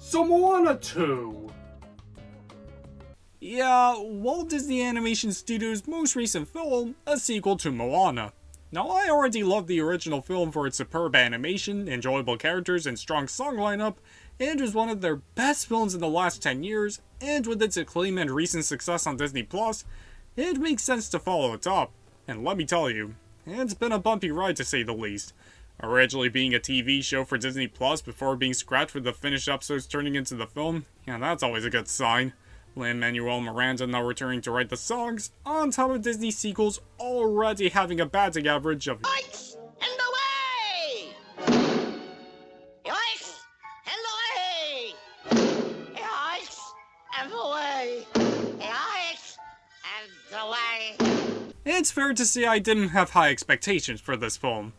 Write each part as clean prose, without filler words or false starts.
So Moana 2. Yeah, Walt Disney Animation Studios' most recent film, a sequel to Moana. Now, I already loved the original film for its superb animation, enjoyable characters, and strong song lineup, and was one of their best films in the last 10 years, and with its acclaim and recent success on Disney+, it makes sense to follow it up. And let me tell you, it's been a bumpy ride to say the least. Originally being a TV show for Disney Plus before being scratched with the finished episodes turning into the film, yeah, that's always a good sign. Lin-Manuel Miranda now returning to write the songs, on top of Disney sequels already having a batting average of Yikes and away! Yikes and away! Yikes and away! Yikes and away! It's fair to say I didn't have high expectations for this film.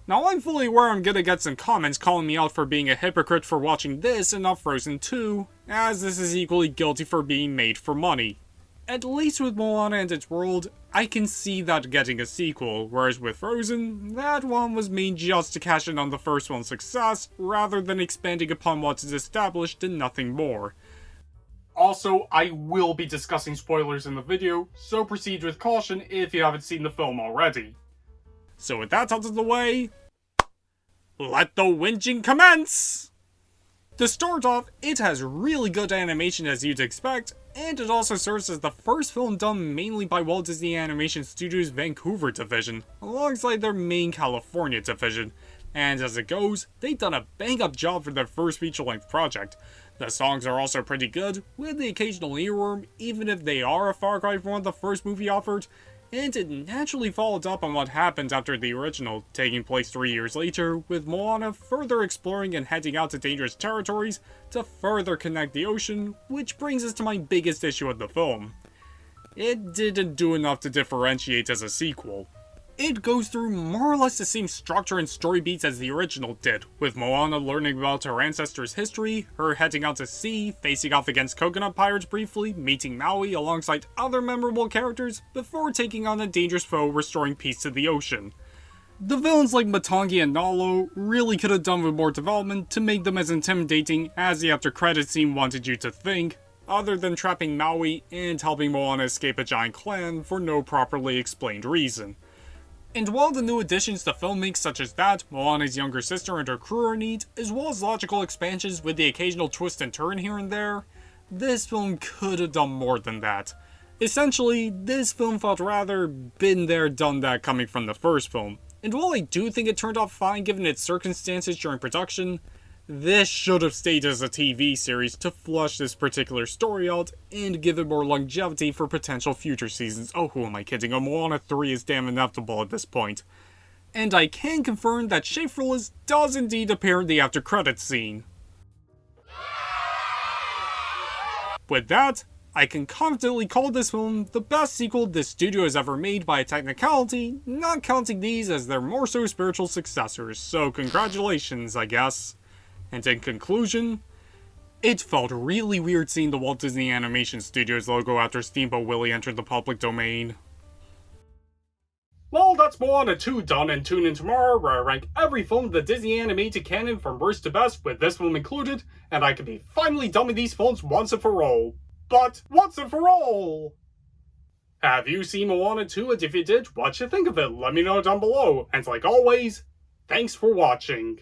Now, I'm fully aware I'm gonna get some comments calling me out for being a hypocrite for watching this and not Frozen 2, as this is equally guilty for being made for money. At least with Moana and its world, I can see that getting a sequel, whereas with Frozen, that one was made just to cash in on the first one's success, rather than expanding upon what is established and nothing more. Also, I will be discussing spoilers in the video, so proceed with caution if you haven't seen the film already. So with that out of the way, let the whinging commence! To start off, it has really good animation as you'd expect, and it also serves as the first film done mainly by Walt Disney Animation Studios' Vancouver division, alongside their main California division. And as it goes, they've done a bang-up job for their first feature-length project. The songs are also pretty good, with the occasional earworm, even if they are a far cry from what the first movie offered, and it naturally followed up on what happened after the original, taking place 3 years later, with Moana further exploring and heading out to dangerous territories to further connect the ocean, which brings us to my biggest issue with the film. It didn't do enough to differentiate as a sequel. It goes through more or less the same structure and story beats as the original did, with Moana learning about her ancestors' history, her heading out to sea, facing off against coconut pirates briefly, meeting Maui alongside other memorable characters, before taking on a dangerous foe restoring peace to the ocean. The villains like Matangi and Nalo really could have done with more development to make them as intimidating as the after credits scene wanted you to think, other than trapping Maui and helping Moana escape a giant clan for no properly explained reason. And while the new additions to film makes such as that, Moana's younger sister and her crew are neat, as well as logical expansions with the occasional twist and turn here and there, this film could have done more than that. Essentially, this film felt rather been there done that coming from the first film, and while I do think it turned out fine given its circumstances during production, this should have stayed as a TV series to flush this particular story out and give it more longevity for potential future seasons. Oh, who am I kidding? Moana 3 is damn inevitable at this point. And I can confirm that Schaeferless does indeed appear in the after credits scene. With that, I can confidently call this film the best sequel this studio has ever made by a technicality, not counting these as their more so spiritual successors, so congratulations, I guess. And in conclusion, it felt really weird seeing the Walt Disney Animation Studios logo after Steamboat Willie entered the public domain. Well, that's Moana 2 done, and tune in tomorrow where I rank every film in the Disney animated canon from worst to best, with this film included, and I can be finally done with these films once and for all. But once and for all! Have you seen Moana 2, and if you did, what you think of it? Let me know down below, and like always, thanks for watching.